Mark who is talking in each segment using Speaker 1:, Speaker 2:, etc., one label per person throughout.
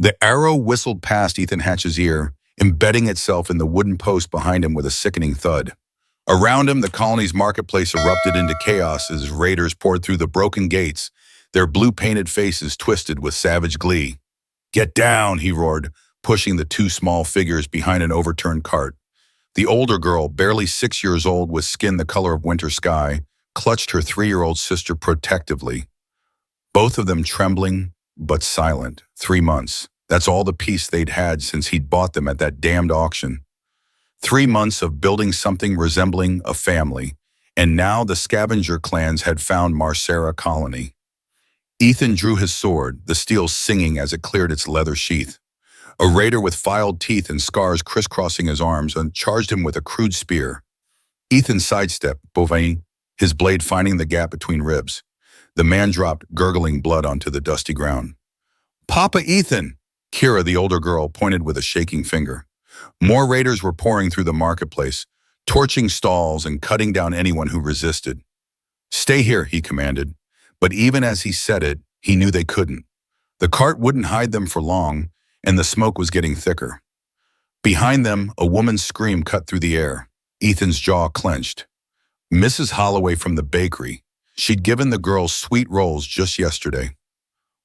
Speaker 1: The arrow whistled past Ethan Hatch's ear, embedding itself in the wooden post behind him with a sickening thud. Around him, the colony's marketplace erupted into chaos as raiders poured through the broken gates, their blue-painted faces twisted with savage glee. "Get down," he roared, pushing the two small figures behind an overturned cart. The older girl, barely 6 years old with skin the color of winter sky, clutched her 3-year-old sister protectively. Both of them trembling, but silent. 3 months. That's all the peace they'd had since he'd bought them at that damned auction. 3 months of building something resembling a family, and now the scavenger clans had found Marsara colony. Ethan drew his sword, the steel singing as it cleared its leather sheath. A raider with filed teeth and scars crisscrossing his arms and charged him with a crude spear. Ethan sidestepped, bovine, his blade finding the gap between ribs. The man dropped gurgling blood onto the dusty ground. "Papa Ethan!" Kira, the older girl, pointed with a shaking finger. More raiders were pouring through the marketplace, torching stalls and cutting down anyone who resisted. "Stay here," he commanded. But even as he said it, he knew they couldn't. The cart wouldn't hide them for long, and the smoke was getting thicker. Behind them, a woman's scream cut through the air. Ethan's jaw clenched. Mrs. Holloway from the bakery. She'd given the girls sweet rolls just yesterday,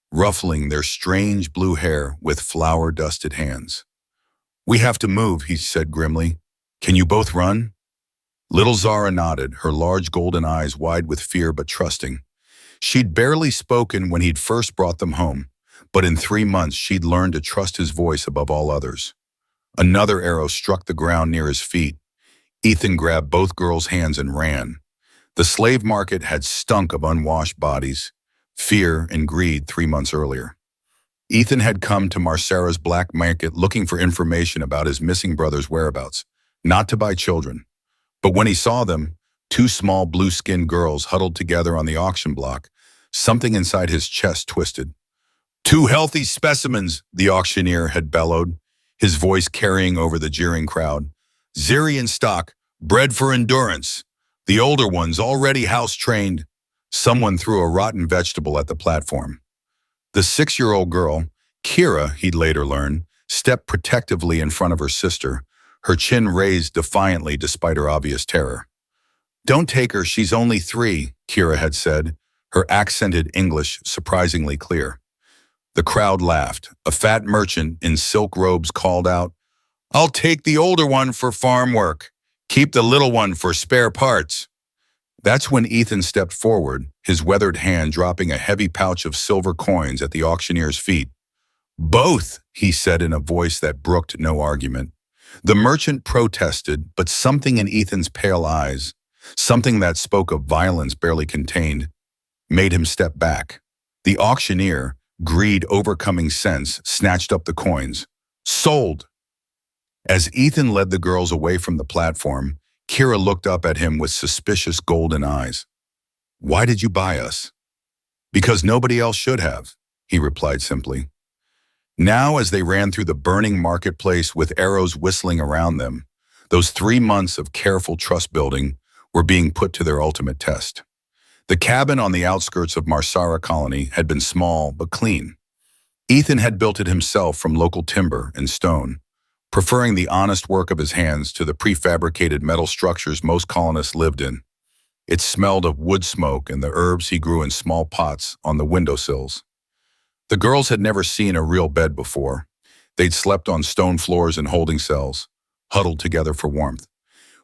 Speaker 1: ruffling their strange blue hair with flour-dusted hands. "We have to move," he said grimly. "Can you both run?" Little Zara nodded, her large golden eyes wide with fear but trusting. She'd barely spoken when he'd first brought them home, but in 3 months she'd learned to trust his voice above all others. Another arrow struck the ground near his feet. Ethan grabbed both girls' hands and ran. The slave market had stunk of unwashed bodies, fear and greed 3 months earlier. Ethan had come to Marsara's black market looking for information about his missing brother's whereabouts, not to buy children. But when he saw them, 2 small blue-skinned girls huddled together on the auction block, something inside his chest twisted. "2 healthy specimens," the auctioneer had bellowed, his voice carrying over the jeering crowd. "Zarian stock, bred for endurance. The older ones already house-trained." Someone threw a rotten vegetable at the platform. The 6-year-old girl, Kira, he'd later learn, stepped protectively in front of her sister, her chin raised defiantly despite her obvious terror. "Don't take her, she's only 3, Kira had said, her accented English surprisingly clear. The crowd laughed. A fat merchant in silk robes called out, "I'll take the older one for farm work. Keep the little one for spare parts." That's when Ethan stepped forward, his weathered hand dropping a heavy pouch of silver coins at the auctioneer's feet. "Both," he said in a voice that brooked no argument. The merchant protested, but something in Ethan's pale eyes, something that spoke of violence barely contained, made him step back. The auctioneer, greed overcoming sense, snatched up the coins. "Sold!" As Ethan led the girls away from the platform, Kira looked up at him with suspicious golden eyes. "Why did you buy us?" "Because nobody else should have," he replied simply. Now, as they ran through the burning marketplace with arrows whistling around them, those 3 months of careful trust building were being put to their ultimate test. The cabin on the outskirts of Marsara colony had been small but clean. Ethan had built it himself from local timber and stone, preferring the honest work of his hands to the prefabricated metal structures most colonists lived in. It smelled of wood smoke and the herbs he grew in small pots on the windowsills. The girls had never seen a real bed before. They'd slept on stone floors in holding cells, huddled together for warmth.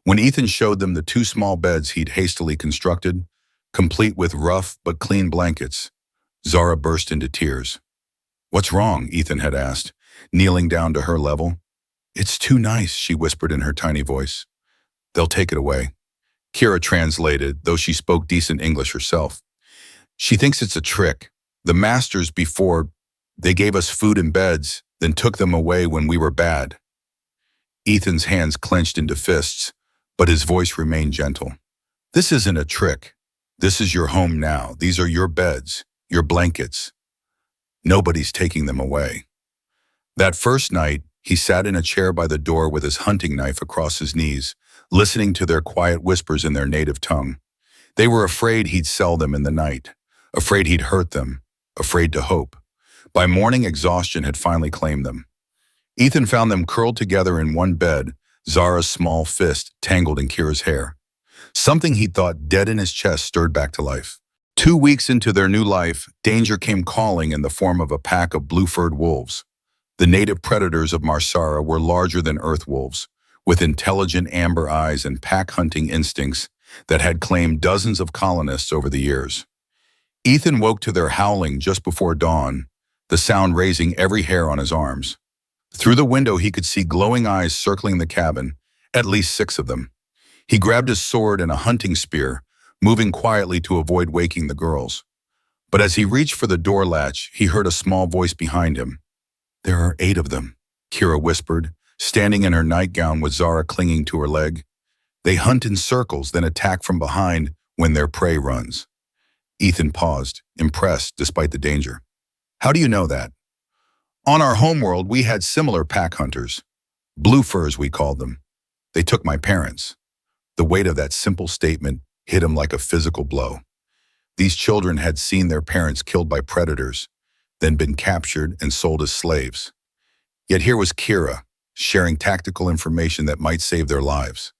Speaker 1: When Ethan showed them the 2 small beds he'd hastily constructed, complete with rough but clean blankets, Zara burst into tears. "What's wrong?" Ethan had asked, kneeling down to her level. "It's too nice," she whispered in her tiny voice. "They'll take it away." Kira translated, though she spoke decent English herself. "She thinks it's a trick. The masters before, they gave us food and beds, then took them away when we were bad." Ethan's hands clenched into fists, but his voice remained gentle. "This isn't a trick. This is your home now. These are your beds, your blankets. Nobody's taking them away." That first night, he sat in a chair by the door with his hunting knife across his knees, listening to their quiet whispers in their native tongue. They were afraid he'd sell them in the night, afraid he'd hurt them, afraid to hope. By morning, exhaustion had finally claimed them. Ethan found them curled together in one bed, Zara's small fist tangled in Kira's hair. Something he thought dead in his chest stirred back to life. 2 weeks into their new life, danger came calling in the form of a pack of blue-furred wolves. The native predators of Marsara were larger than earth wolves, with intelligent amber eyes and pack-hunting instincts that had claimed dozens of colonists over the years. Ethan woke to their howling just before dawn, the sound raising every hair on his arms. Through the window, he could see glowing eyes circling the cabin, at least 6 of them. He grabbed his sword and a hunting spear, moving quietly to avoid waking the girls. But as he reached for the door latch, he heard a small voice behind him. "There are 8 of them," Kira whispered, standing in her nightgown with Zara clinging to her leg. "They hunt in circles, then attack from behind when their prey runs." Ethan paused, impressed despite the danger. "How do you know that?" "On our homeworld, we had similar pack hunters. Blue furs, we called them. They took my parents." The weight of that simple statement hit him like a physical blow. These children had seen their parents killed by predators, then been captured and sold as slaves. Yet here was Kira, sharing tactical information that might save their lives.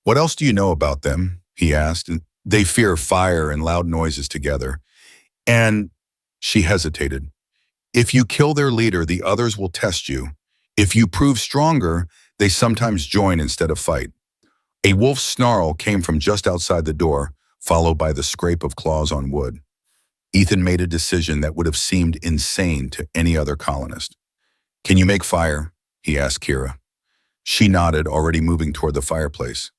Speaker 1: "What else do you know about them?" he asked. "They fear fire and loud noises together. And," she hesitated, "if you kill their leader, the others will test you. If you prove stronger, they sometimes join instead of fight." A wolf's snarl came from just outside the door, followed by the scrape of claws on wood. Ethan made a decision that would have seemed insane to any other colonist. "Can you make fire?" he asked Kira. She nodded, already moving toward the fireplace.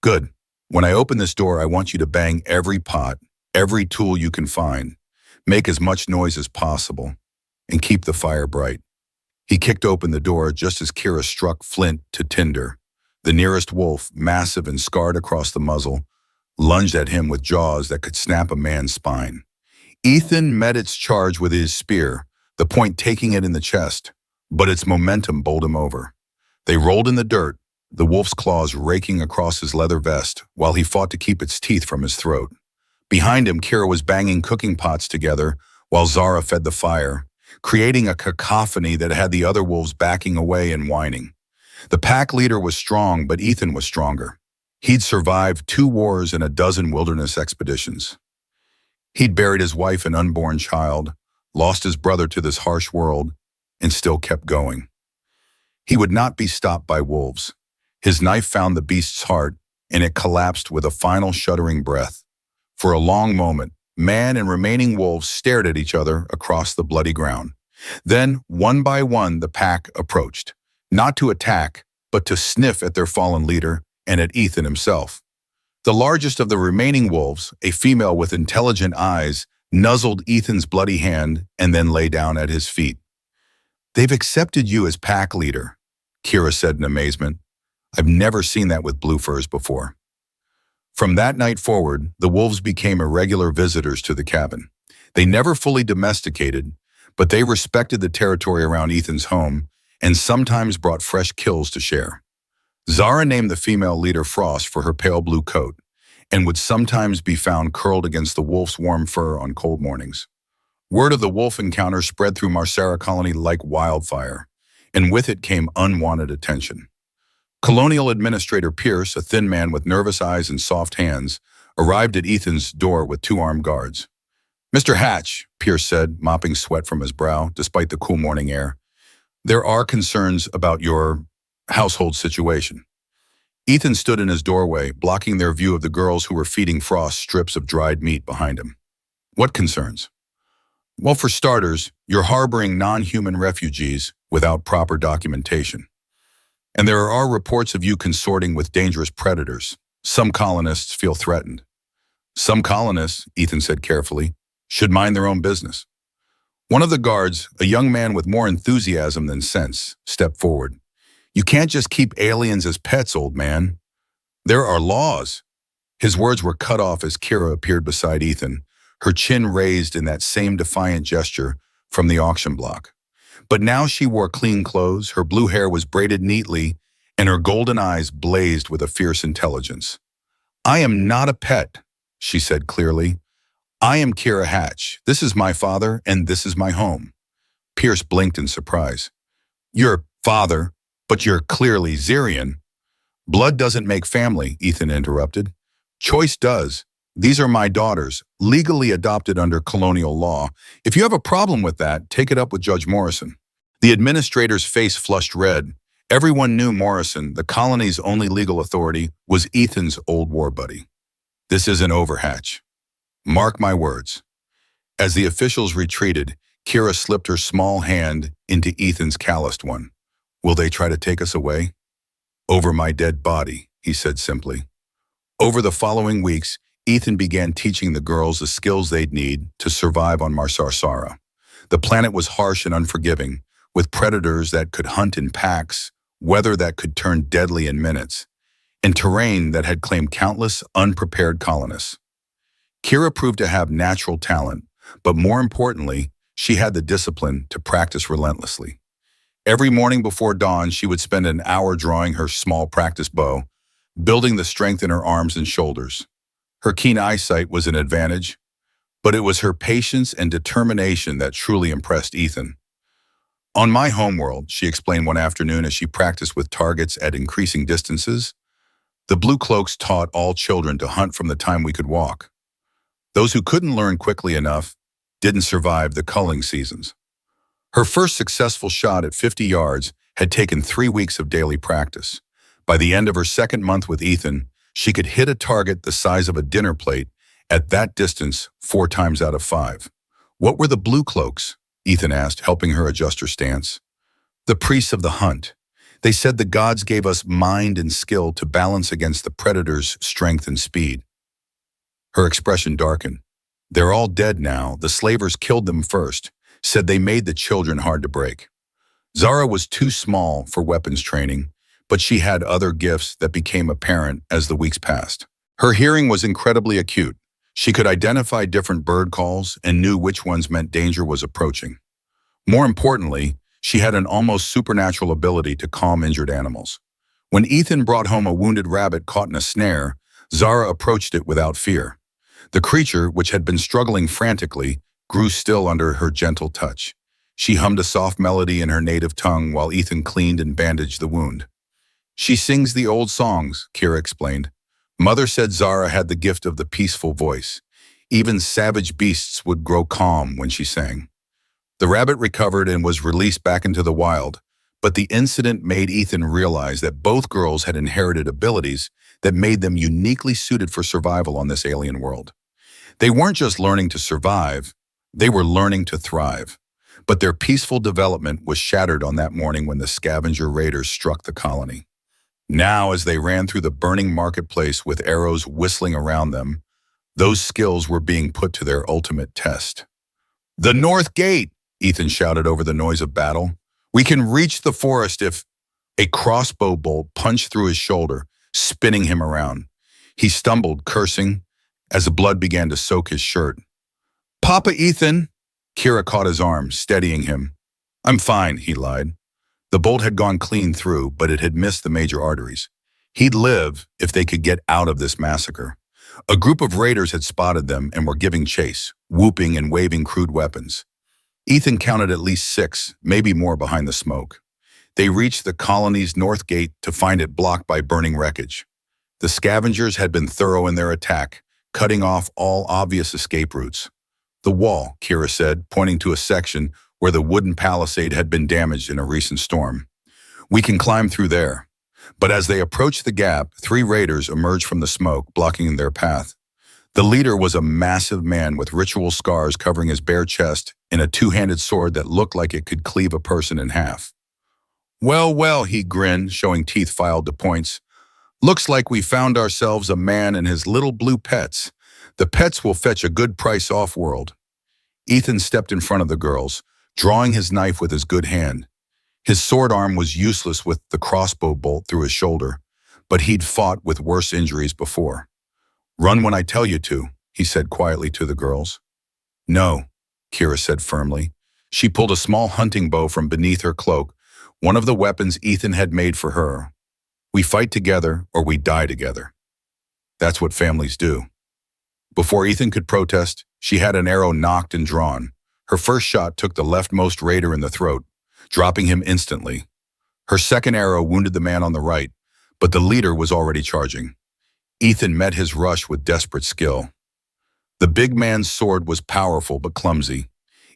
Speaker 1: "Good. When I open this door, I want you to bang every pot, every tool you can find. Make as much noise as possible, and keep the fire bright." He kicked open the door just as Kira struck flint to tinder. The nearest wolf, massive and scarred across the muzzle, lunged at him with jaws that could snap a man's spine. Ethan met its charge with his spear, the point taking it in the chest, but its momentum bowled him over. They rolled in the dirt, the wolf's claws raking across his leather vest while he fought to keep its teeth from his throat. Behind him, Kira was banging cooking pots together while Zara fed the fire, creating a cacophony that had the other wolves backing away and whining. The pack leader was strong, but Ethan was stronger. He'd survived 2 wars and a dozen wilderness expeditions. He'd buried his wife and unborn child, lost his brother to this harsh world, and still kept going. He would not be stopped by wolves. His knife found the beast's heart, and it collapsed with a final shuddering breath. For a long moment, man and remaining wolves stared at each other across the bloody ground. Then, one by one, the pack approached, not to attack, but to sniff at their fallen leader and at Ethan himself. The largest of the remaining wolves, a female with intelligent eyes, nuzzled Ethan's bloody hand and then lay down at his feet. "They've accepted you as pack leader," Kira said in amazement. "I've never seen that with blue furs before." From that night forward, the wolves became irregular visitors to the cabin. They never fully domesticated, but they respected the territory around Ethan's home and sometimes brought fresh kills to share. Zara named the female leader Frost for her pale blue coat and would sometimes be found curled against the wolf's warm fur on cold mornings. Word of the wolf encounter spread through Marsara colony like wildfire, and with it came unwanted attention. Colonial Administrator Pierce, a thin man with nervous eyes and soft hands, arrived at Ethan's door with 2 armed guards. "Mr. Hatch," Pierce said, mopping sweat from his brow despite the cool morning air, "there are concerns about your household situation." Ethan stood in his doorway, blocking their view of the girls who were feeding Frost strips of dried meat behind him. "What concerns?" "Well, for starters, you're harboring non-human refugees without proper documentation. And there are reports of you consorting with dangerous predators. Some colonists feel threatened." "Some colonists," Ethan said carefully, "should mind their own business." One of the guards, a young man with more enthusiasm than sense, stepped forward. "You can't just keep aliens as pets, old man. There are laws." His words were cut off as Kira appeared beside Ethan, her chin raised in that same defiant gesture from the auction block. But now she wore clean clothes, her blue hair was braided neatly, and her golden eyes blazed with a fierce intelligence. "I am not a pet," she said clearly. "I am Kira Hatch. This is my father, and this is my home. Pierce blinked in surprise. Your father, but you're clearly Zarian. Blood doesn't make family, Ethan interrupted. Choice does. These are my daughters, legally adopted under colonial law. If you have a problem with that, take it up with Judge Morrison. The administrator's face flushed red. Everyone knew Morrison, the colony's only legal authority, was Ethan's old war buddy. This isn't over, Hatch. Mark my words. As the officials retreated, Kira slipped her small hand into Ethan's calloused one. Will they try to take us away? Over my dead body, he said simply. Over the following weeks, Ethan began teaching the girls the skills they'd need to survive on Marsara. The planet was harsh and unforgiving, with predators that could hunt in packs, weather that could turn deadly in minutes, and terrain that had claimed countless unprepared colonists. Kira proved to have natural talent, but more importantly, she had the discipline to practice relentlessly. Every morning before dawn, she would spend an hour drawing her small practice bow, building the strength in her arms and shoulders. Her keen eyesight was an advantage, but it was her patience and determination that truly impressed Ethan. On my homeworld, she explained one afternoon as she practiced with targets at increasing distances, the Blue Cloaks taught all children to hunt from the time we could walk. Those who couldn't learn quickly enough didn't survive the culling seasons. Her first successful shot at 50 yards had taken 3 weeks of daily practice. By the end of her second month with Ethan, she could hit a target the size of a dinner plate at that distance 4 times out of 5. What were the Blue Cloaks? Ethan asked, helping her adjust her stance. The priests of the hunt. They said the gods gave us mind and skill to balance against the predator's strength and speed. Her expression darkened. They're all dead now. The slavers killed them first, said they made the children hard to break. Zara was too small for weapons training, but she had other gifts that became apparent as the weeks passed. Her hearing was incredibly acute. She could identify different bird calls and knew which ones meant danger was approaching. More importantly, she had an almost supernatural ability to calm injured animals. When Ethan brought home a wounded rabbit caught in a snare, Zara approached it without fear. The creature, which had been struggling frantically, grew still under her gentle touch. She hummed a soft melody in her native tongue while Ethan cleaned and bandaged the wound. She sings the old songs, Kira explained. Mother said Zara had the gift of the peaceful voice. Even savage beasts would grow calm when she sang. The rabbit recovered and was released back into the wild, but the incident made Ethan realize that both girls had inherited abilities that made them uniquely suited for survival on this alien world. They weren't just learning to survive, they were learning to thrive. But their peaceful development was shattered on that morning when the scavenger raiders struck the colony. Now, as they ran through the burning marketplace with arrows whistling around them, those skills were being put to their ultimate test. The North Gate, Ethan shouted over the noise of battle. We can reach the forest if... A crossbow bolt punched through his shoulder, spinning him around. He stumbled, cursing, as the blood began to soak his shirt. Papa Ethan! Kira caught his arm, steadying him. I'm fine, he lied. The bolt had gone clean through, but it had missed the major arteries. He'd live if they could get out of this massacre. A group of raiders had spotted them and were giving chase, whooping and waving crude weapons. Ethan counted at least 6, maybe more behind the smoke. They reached the colony's north gate to find it blocked by burning wreckage. The scavengers had been thorough in their attack, cutting off all obvious escape routes. The wall, Kira said, pointing to a section where the wooden palisade had been damaged in a recent storm. We can climb through there. But as they approached the gap, 3 raiders emerged from the smoke, blocking their path. The leader was a massive man with ritual scars covering his bare chest and a 2-handed sword that looked like it could cleave a person in half. Well, well, he grinned, showing teeth filed to points. Looks like we found ourselves a man and his little blue pets. The pets will fetch a good price off-world. Ethan stepped in front of the girls, drawing his knife with his good hand. His sword arm was useless with the crossbow bolt through his shoulder, but he'd fought with worse injuries before. Run when I tell you to, he said quietly to the girls. No, Kira said firmly. She pulled a small hunting bow from beneath her cloak, one of the weapons Ethan had made for her. We fight together or we die together. That's what families do. Before Ethan could protest, she had an arrow nocked and drawn. Her first shot took the leftmost raider in the throat, dropping him instantly. Her second arrow wounded the man on the right, but the leader was already charging. Ethan met his rush with desperate skill. The big man's sword was powerful but clumsy.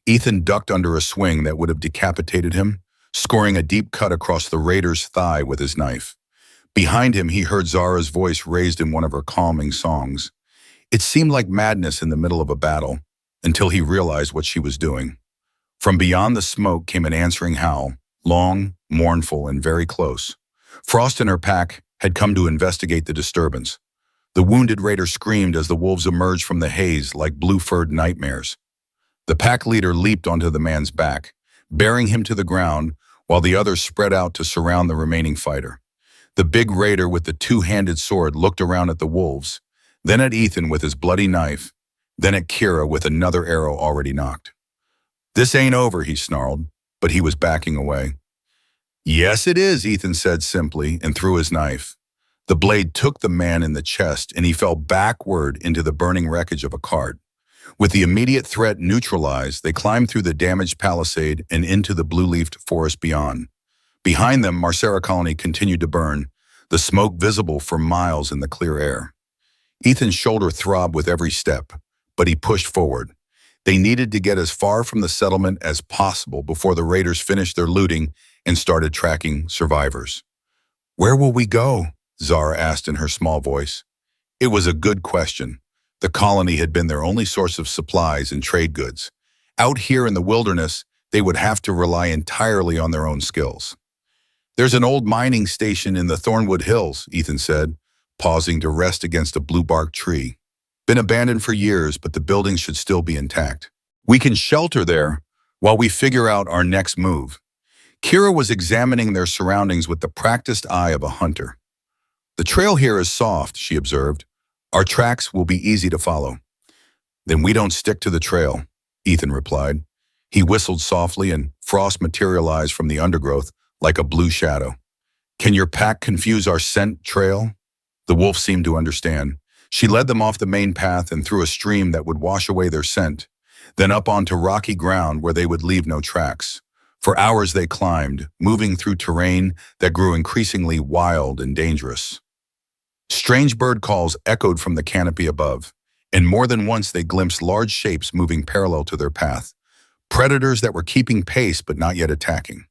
Speaker 1: Ethan ducked under a swing that would have decapitated him, scoring a deep cut across the raider's thigh with his knife. Behind him, he heard Zara's voice raised in one of her calming songs. It seemed like madness in the middle of a battle, until he realized what she was doing. From beyond the smoke came an answering howl, long, mournful, and very close. Frost and her pack had come to investigate the disturbance. The wounded raider screamed as the wolves emerged from the haze like blue-furred nightmares. The pack leader leaped onto the man's back, bearing him to the ground while the others spread out to surround the remaining fighter. The big raider with the two-handed sword looked around at the wolves, then at Ethan with his bloody knife, then at Kira with another arrow already knocked. "This ain't over," he snarled, but he was backing away. "Yes, it is," Ethan said simply and threw his knife. The blade took the man in the chest and he fell backward into the burning wreckage of a cart. With the immediate threat neutralized, they climbed through the damaged palisade and into the blue-leafed forest beyond. Behind them, Marsara colony continued to burn, the smoke visible for miles in the clear air. Ethan's shoulder throbbed with every step, but he pushed forward. They needed to get as far from the settlement as possible before the raiders finished their looting and started tracking survivors. "Where will we go?" Zara asked in her small voice. It was a good question. The colony had been their only source of supplies and trade goods. Out here in the wilderness, they would have to rely entirely on their own skills. "There's an old mining station in the Thornwood Hills," Ethan said, pausing to rest against a blue-bark tree. "Been abandoned for years, but the buildings should still be intact. We can shelter there while we figure out our next move." Kira was examining their surroundings with the practiced eye of a hunter. "The trail here is soft," she observed. "Our tracks will be easy to follow." "Then we don't stick to the trail," Ethan replied. He whistled softly and frost materialized from the undergrowth like a blue shadow. "Can your pack confuse our scent trail?" The wolf seemed to understand. She led them off the main path and through a stream that would wash away their scent, then up onto rocky ground where they would leave no tracks. For hours they climbed, moving through terrain that grew increasingly wild and dangerous. Strange bird calls echoed from the canopy above, and more than once they glimpsed large shapes moving parallel to their path, predators that were keeping pace but not yet attacking.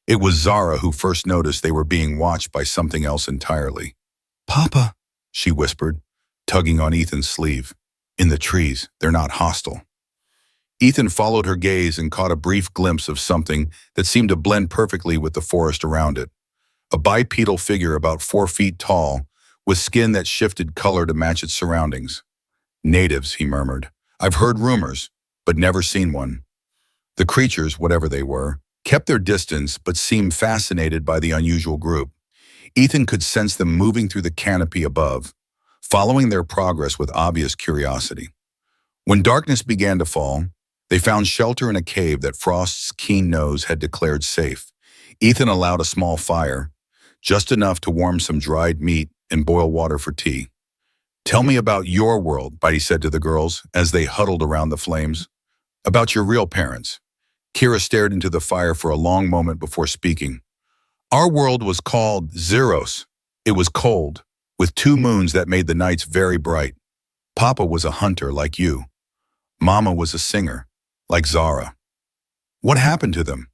Speaker 1: It was Zara who first noticed they were being watched by something else entirely. "Papa," she whispered, tugging on Ethan's sleeve. "In the trees, they're not hostile." Ethan followed her gaze and caught a brief glimpse of something that seemed to blend perfectly with the forest around it. A bipedal figure about 4 feet tall, with skin that shifted color to match its surroundings. "Natives," he murmured. "I've heard rumors, but never seen one." The creatures, whatever they were, kept their distance but seemed fascinated by the unusual group. Ethan could sense them moving through the canopy above, following their progress with obvious curiosity. When darkness began to fall, they found shelter in a cave that Frost's keen nose had declared safe. Ethan allowed a small fire, just enough to warm some dried meat and boil water for tea. "Tell me about your world," Bitey said to the girls as they huddled around the flames. "About your real parents." Kira stared into the fire for a long moment before speaking. "Our world was called Zeros. It was cold, with 2 moons that made the nights very bright. Papa was a hunter like you. Mama was a singer, like Zara." "What happened to them?"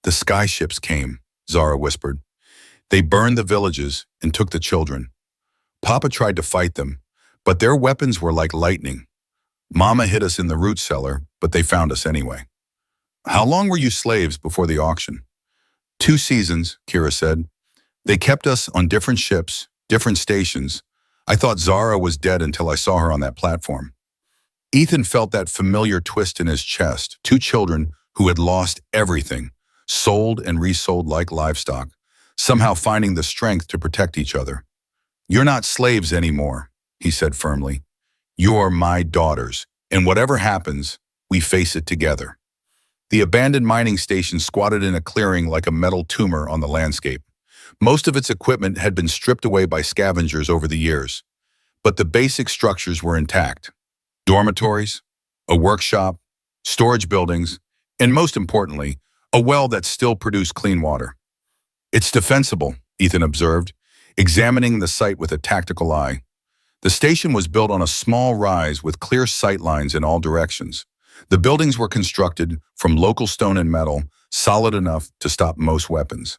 Speaker 1: "The skyships came," Zara whispered. "They burned the villages and took the children. Papa tried to fight them, but their weapons were like lightning. Mama hid us in the root cellar, but they found us anyway." "How long were you slaves before the auction?" 2 seasons, Kira said. "They kept us on different ships, different stations. I thought Zara was dead until I saw her on that platform." Ethan felt that familiar twist in his chest. 2 children who had lost everything, sold and resold like livestock, somehow finding the strength to protect each other. "You're not slaves anymore," he said firmly. "You're my daughters, and whatever happens, we face it together." The abandoned mining station squatted in a clearing like a metal tumor on the landscape. Most of its equipment had been stripped away by scavengers over the years, but the basic structures were intact. Dormitories, a workshop, storage buildings, and most importantly, a well that still produced clean water. It's defensible, Ethan observed, examining the site with a tactical eye. The station was built on a small rise with clear sight lines in all directions. The buildings were constructed from local stone and metal, solid enough to stop most weapons.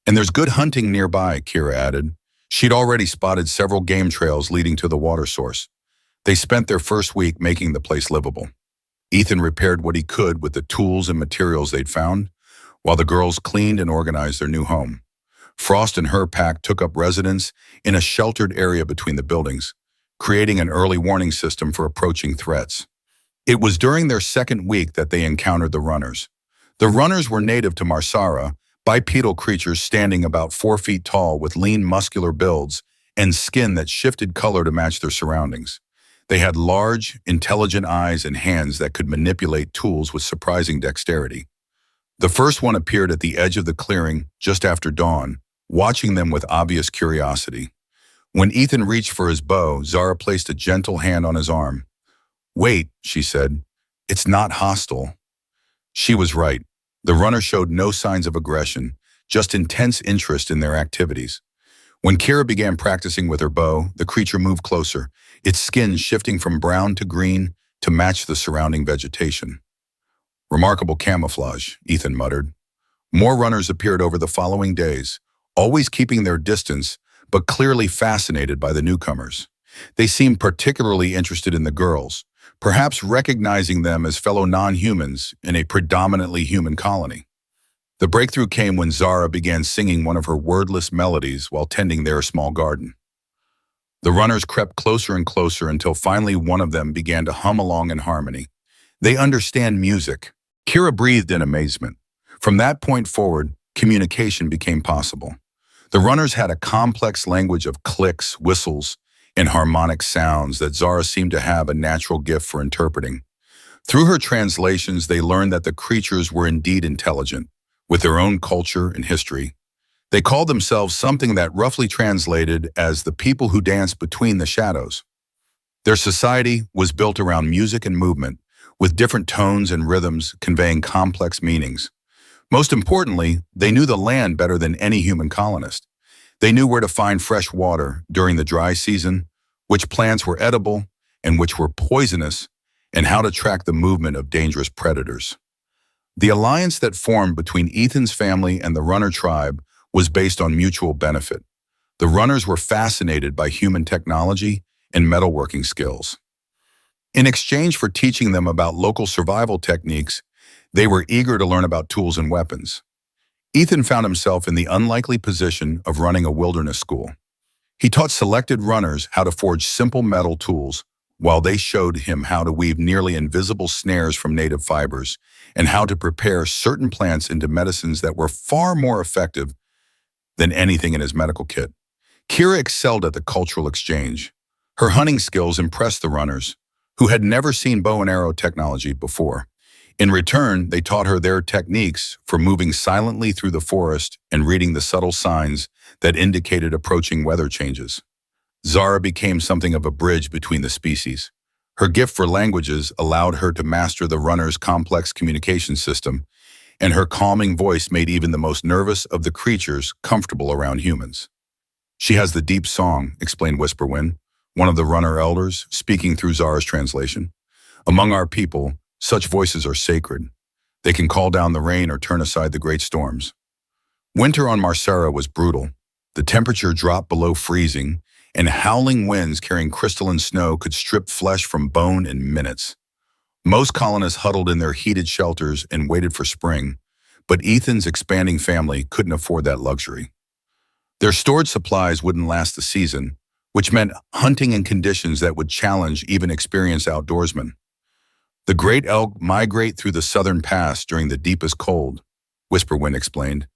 Speaker 1: And there's good hunting nearby, Kira added. She'd already spotted several game trails leading to the water source. They spent their first week making the place livable. Ethan repaired what he could with the tools and materials they'd found, while the girls cleaned and organized their new home. Frost and her pack took up residence in a sheltered area between the buildings, creating an early warning system for approaching threats. It was during their second week that they encountered the runners. The runners were native to Marsara, bipedal creatures standing about 4 feet tall with lean muscular builds and skin that shifted color to match their surroundings. They had large, intelligent eyes and hands that could manipulate tools with surprising dexterity. The first one appeared at the edge of the clearing just after dawn, watching them with obvious curiosity. When Ethan reached for his bow, Zara placed a gentle hand on his arm. "Wait," she said. "It's not hostile." She was right. The runner showed no signs of aggression, just intense interest in their activities. When Kira began practicing with her bow, the creature moved closer, its skin shifting from brown to green to match the surrounding vegetation. "Remarkable camouflage," Ethan muttered. More runners appeared over the following days, always keeping their distance, but clearly fascinated by the newcomers. They seemed particularly interested in the girls, perhaps recognizing them as fellow non-humans in a predominantly human colony. The breakthrough came when Zara began singing one of her wordless melodies while tending their small garden. The runners crept closer and closer until finally one of them began to hum along in harmony. "They understand music." Kira breathed in amazement. From that point forward, communication became possible. The runners had a complex language of clicks, whistles, and harmonic sounds that Zara seemed to have a natural gift for interpreting. Through her translations, they learned that the creatures were indeed intelligent, with their own culture and history. They called themselves something that roughly translated as the people who dance between the shadows. Their society was built around music and movement, with different tones and rhythms conveying complex meanings. Most importantly, they knew the land better than any human colonist. They knew where to find fresh water during the dry season, which plants were edible and which were poisonous, and how to track the movement of dangerous predators. The alliance that formed between Ethan's family and the runner tribe was based on mutual benefit. The runners were fascinated by human technology and metalworking skills. In exchange for teaching them about local survival techniques, they were eager to learn about tools and weapons. Ethan found himself in the unlikely position of running a wilderness school. He taught selected runners how to forge simple metal tools, while they showed him how to weave nearly invisible snares from native fibers and how to prepare certain plants into medicines that were far more effective than anything in his medical kit. Kira excelled at the cultural exchange. Her hunting skills impressed the runners, who had never seen bow and arrow technology before. In return, they taught her their techniques for moving silently through the forest and reading the subtle signs that indicated approaching weather changes. Zara became something of a bridge between the species. Her gift for languages allowed her to master the runner's complex communication system, and her calming voice made even the most nervous of the creatures comfortable around humans. "She has the deep song," explained Whisperwind, one of the runner elders, speaking through Zara's translation. "Among our people, such voices are sacred. They can call down the rain or turn aside the great storms." Winter on Marsara was brutal. The temperature dropped below freezing, and howling winds carrying crystalline snow could strip flesh from bone in minutes. Most colonists huddled in their heated shelters and waited for spring, but Ethan's expanding family couldn't afford that luxury. Their stored supplies wouldn't last the season, which meant hunting in conditions that would challenge even experienced outdoorsmen. "The great elk migrate through the southern pass during the deepest cold," Whisperwind explained.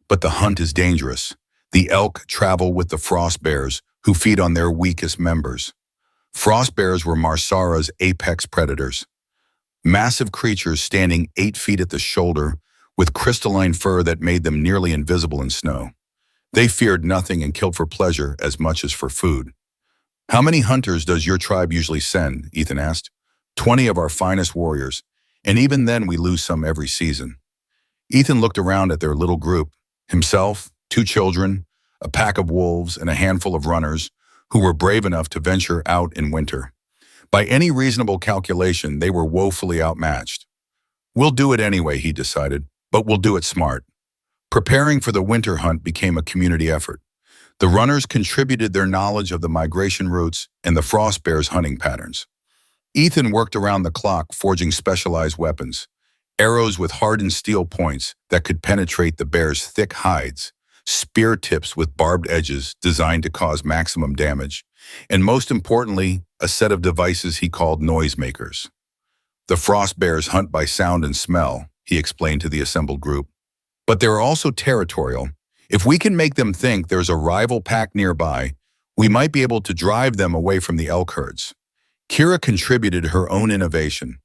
Speaker 1: "But the hunt is dangerous. The elk travel with the frost bears, who feed on their weakest members." Frost bears were Marsara's apex predators. Massive creatures standing 8 feet at the shoulder, with crystalline fur that made them nearly invisible in snow. They feared nothing and killed for pleasure as much as for food. "How many hunters does your tribe usually send?" Ethan asked. 20 of our finest warriors. And even then, we lose some every season. Ethan looked around at their little group, himself, two children, a pack of wolves, and a handful of runners who were brave enough to venture out in winter. By any reasonable calculation, they were woefully outmatched. We'll do it anyway, he decided, but we'll do it smart. Preparing for the winter hunt became a community effort. The runners contributed their knowledge of the migration routes and the frost bears' hunting patterns. Ethan worked around the clock forging specialized weapons, arrows with hardened steel points that could penetrate the bear's thick hides, spear tips with barbed edges designed to cause maximum damage, and most importantly, a set of devices he called noisemakers. The frost bears hunt by sound and smell, he explained to the assembled group. But they're also territorial. If we can make them think there's a rival pack nearby, we might be able to drive them away from the elk herds. Kira contributed her own innovation,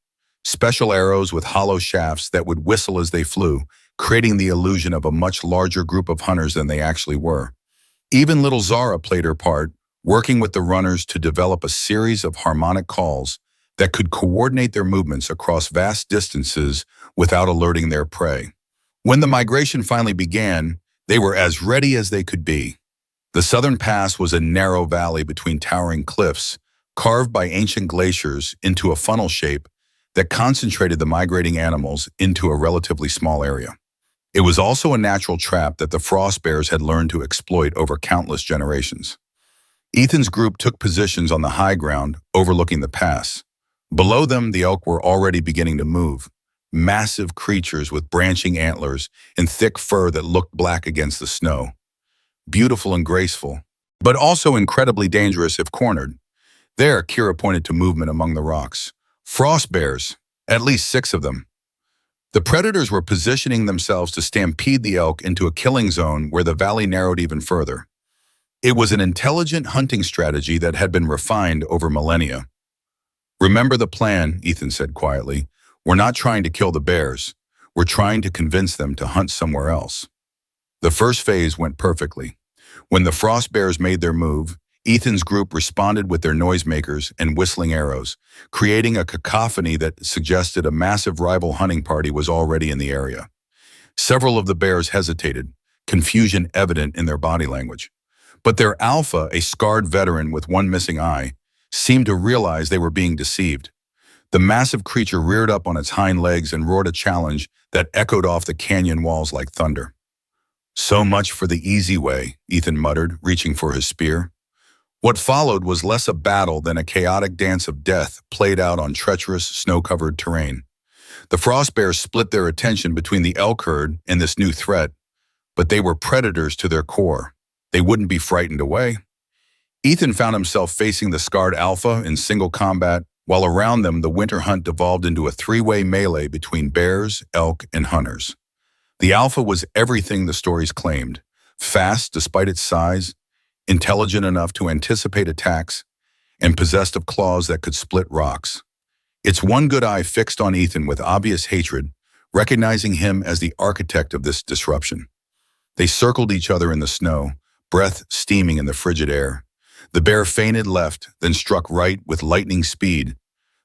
Speaker 1: special arrows with hollow shafts that would whistle as they flew, creating the illusion of a much larger group of hunters than they actually were. Even little Zara played her part, working with the runners to develop a series of harmonic calls that could coordinate their movements across vast distances without alerting their prey. When the migration finally began, they were as ready as they could be. The southern pass was a narrow valley between towering cliffs, carved by ancient glaciers into a funnel shape that concentrated the migrating animals into a relatively small area. It was also a natural trap that the frost bears had learned to exploit over countless generations. Ethan's group took positions on the high ground overlooking the pass. Below them, the elk were already beginning to move, massive creatures with branching antlers and thick fur that looked black against the snow. Beautiful and graceful, but also incredibly dangerous if cornered. There, Kira pointed to movement among the rocks. Frost bears, at least 6 of them. The predators were positioning themselves to stampede the elk into a killing zone where the valley narrowed even further. It was an intelligent hunting strategy that had been refined over millennia. Remember the plan, Ethan said quietly. We're not trying to kill the bears. We're trying to convince them to hunt somewhere else. The first phase went perfectly. When the frost bears made their move, Ethan's group responded with their noisemakers and whistling arrows, creating a cacophony that suggested a massive rival hunting party was already in the area. Several of the bears hesitated, confusion evident in their body language. But their alpha, a scarred veteran with one missing eye, seemed to realize they were being deceived. The massive creature reared up on its hind legs and roared a challenge that echoed off the canyon walls like thunder. So much for the easy way, Ethan muttered, reaching for his spear. What followed was less a battle than a chaotic dance of death played out on treacherous, snow-covered terrain. The frost bears split their attention between the elk herd and this new threat, but they were predators to their core. They wouldn't be frightened away. Ethan found himself facing the scarred alpha in single combat, while around them the winter hunt devolved into a 3-way melee between bears, elk, and hunters. The alpha was everything the stories claimed: fast despite its size, intelligent enough to anticipate attacks, and possessed of claws that could split rocks. Its one good eye fixed on Ethan with obvious hatred, recognizing him as the architect of this disruption. They circled each other in the snow, breath steaming in the frigid air. The bear feinted left, then struck right with lightning speed,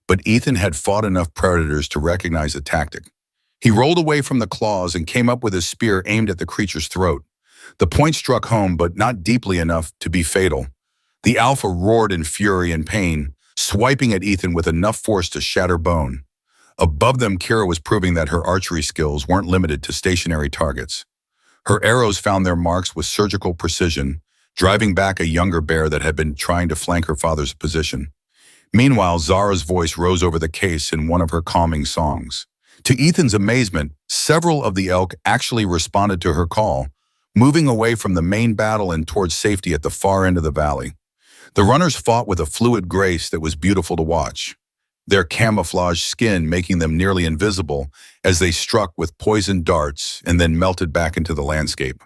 Speaker 1: but Ethan had fought enough predators to recognize the tactic. He rolled away from the claws and came up with his spear aimed at the creature's throat. The point struck home, but not deeply enough to be fatal. The alpha roared in fury and pain, swiping at Ethan with enough force to shatter bone. Above them, Kira was proving that her archery skills weren't limited to stationary targets. Her arrows found their marks with surgical precision, driving back a younger bear that had been trying to flank her father's position. Meanwhile, Zara's voice rose over the case in one of her calming songs. To Ethan's amazement, several of the elk actually responded to her call, moving away from the main battle and towards safety at the far end of the valley. The runners fought with a fluid grace that was beautiful to watch, their camouflaged skin making them nearly invisible as they struck with poisoned darts and then melted back into the landscape.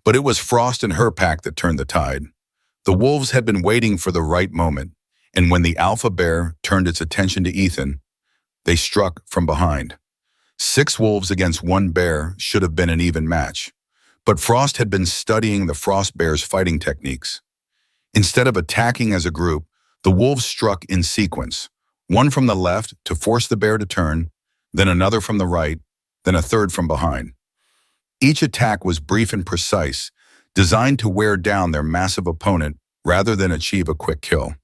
Speaker 1: But it was Frost and her pack that turned the tide. The wolves had been waiting for the right moment, and when the alpha bear turned its attention to Ethan, they struck from behind. 6 wolves against 1 bear should have been an even match, but Frost had been studying the frost bear's fighting techniques. Instead of attacking as a group, the wolves struck in sequence, one from the left to force the bear to turn, then another from the right, then a third from behind. Each attack was brief and precise, designed to wear down their massive opponent rather than achieve a quick kill.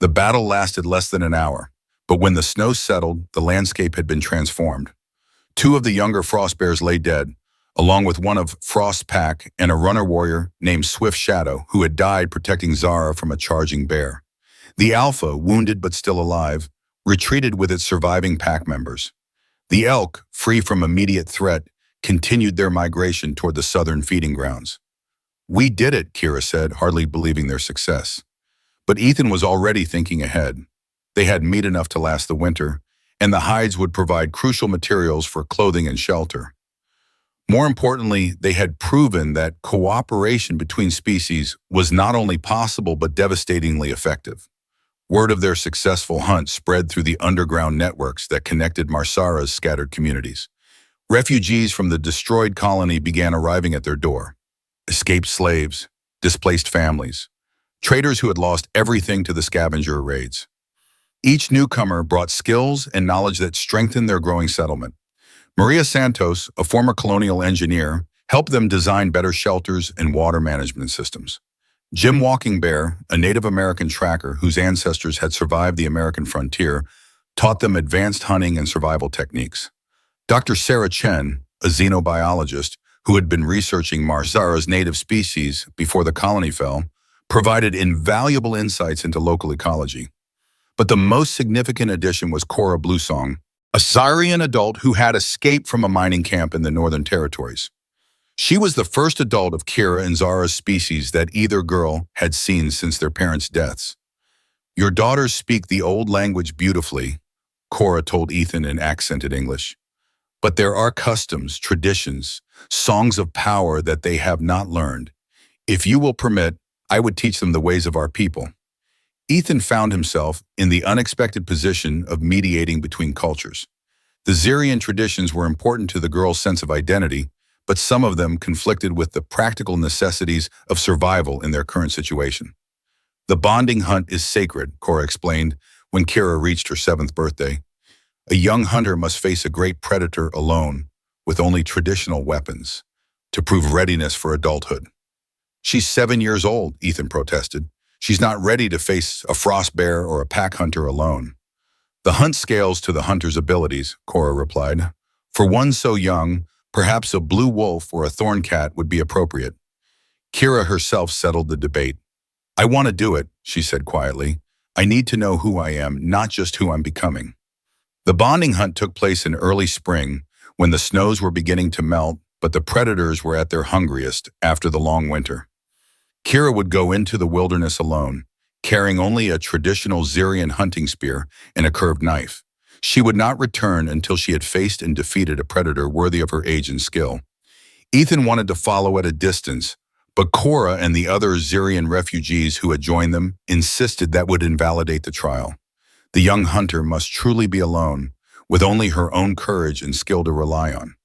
Speaker 1: The battle lasted less than an hour, but when the snow settled, the landscape had been transformed. Two of the younger frost bears lay dead, along with one of Frost's pack and a runner warrior named Swift Shadow, who had died protecting Zara from a charging bear. The alpha, wounded but still alive, retreated with its surviving pack members. The elk, free from immediate threat, continued their migration toward the southern feeding grounds. "We did it," Kira said, hardly believing their success. But Ethan was already thinking ahead. They had meat enough to last the winter, and the hides would provide crucial materials for clothing and shelter. More importantly, they had proven that cooperation between species was not only possible but devastatingly effective. Word of their successful hunt spread through the underground networks that connected Marsara's scattered communities. Refugees from the destroyed colony began arriving at their door. Escaped slaves, displaced families, traders who had lost everything to the scavenger raids. Each newcomer brought skills and knowledge that strengthened their growing settlement. Maria Santos, a former colonial engineer, helped them design better shelters and water management systems. Jim Walking Bear, a Native American tracker whose ancestors had survived the American frontier, taught them advanced hunting and survival techniques. Dr. Sarah Chen, a xenobiologist who had been researching Marsara's native species before the colony fell, provided invaluable insights into local ecology. But the most significant addition was Cora Bluesong, a Syrian adult who had escaped from a mining camp in the Northern Territories. She was the first adult of Kira and Zara's species that either girl had seen since their parents' deaths. "Your daughters speak the old language beautifully," Cora told Ethan in accented English. "But there are customs, traditions, songs of power that they have not learned. If you will permit, I would teach them the ways of our people." Ethan found himself in the unexpected position of mediating between cultures. The Zarian traditions were important to the girl's sense of identity, but some of them conflicted with the practical necessities of survival in their current situation. "The bonding hunt is sacred," Cora explained when Kira reached her 7th birthday. "A young hunter must face a great predator alone, with only traditional weapons, to prove readiness for adulthood." "She's 7 years old," Ethan protested. "She's not ready to face a frost bear or a pack hunter alone." "The hunt scales to the hunter's abilities," Cora replied. "For one so young, perhaps a blue wolf or a thorn cat would be appropriate." Kira herself settled the debate. "I want to do it," she said quietly. "I need to know who I am, not just who I'm becoming." The bonding hunt took place in early spring, when the snows were beginning to melt, but the predators were at their hungriest after the long winter. Kira would go into the wilderness alone, carrying only a traditional Zarian hunting spear and a curved knife. She would not return until she had faced and defeated a predator worthy of her age and skill. Ethan wanted to follow at a distance, but Cora and the other Zarian refugees who had joined them insisted that would invalidate the trial. The young hunter must truly be alone, with only her own courage and skill to rely on.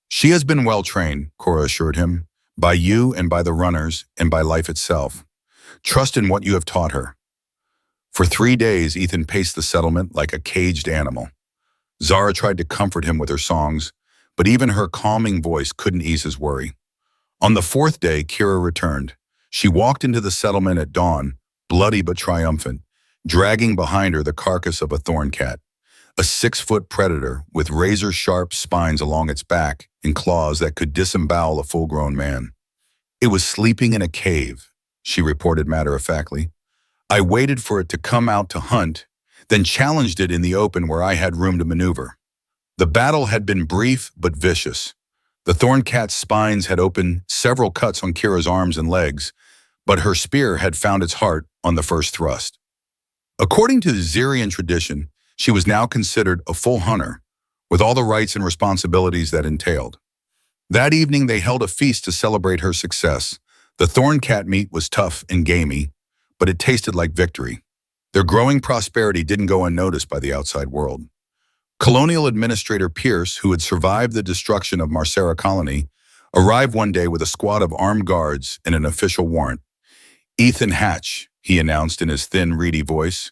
Speaker 1: "She has been well trained," Cora assured him, "by you and by the runners and by life itself. Trust in what you have taught her." For 3 days, Ethan paced the settlement like a caged animal. Zara tried to comfort him with her songs, but even her calming voice couldn't ease his worry. On the 4th day, Kira returned. She walked into the settlement at dawn, bloody but triumphant, dragging behind her the carcass of a thorn cat, a 6-foot predator with razor-sharp spines along its back and claws that could disembowel a full-grown man. "It was sleeping in a cave," she reported matter-of-factly. "I waited for it to come out to hunt, then challenged it in the open where I had room to maneuver." The battle had been brief but vicious. The thorn cat's spines had opened several cuts on Kira's arms and legs, but her spear had found its heart on the first thrust. According to the Zarian tradition, she was now considered a full hunter, with all the rights and responsibilities that entailed. That evening they held a feast to celebrate her success. The thorn cat meat was tough and gamey, but it tasted like victory. Their growing prosperity didn't go unnoticed by the outside world. Colonial Administrator Pierce, who had survived the destruction of Marsara colony, arrived one day with a squad of armed guards and an official warrant. "Ethan Hatch," he announced in his thin, reedy voice,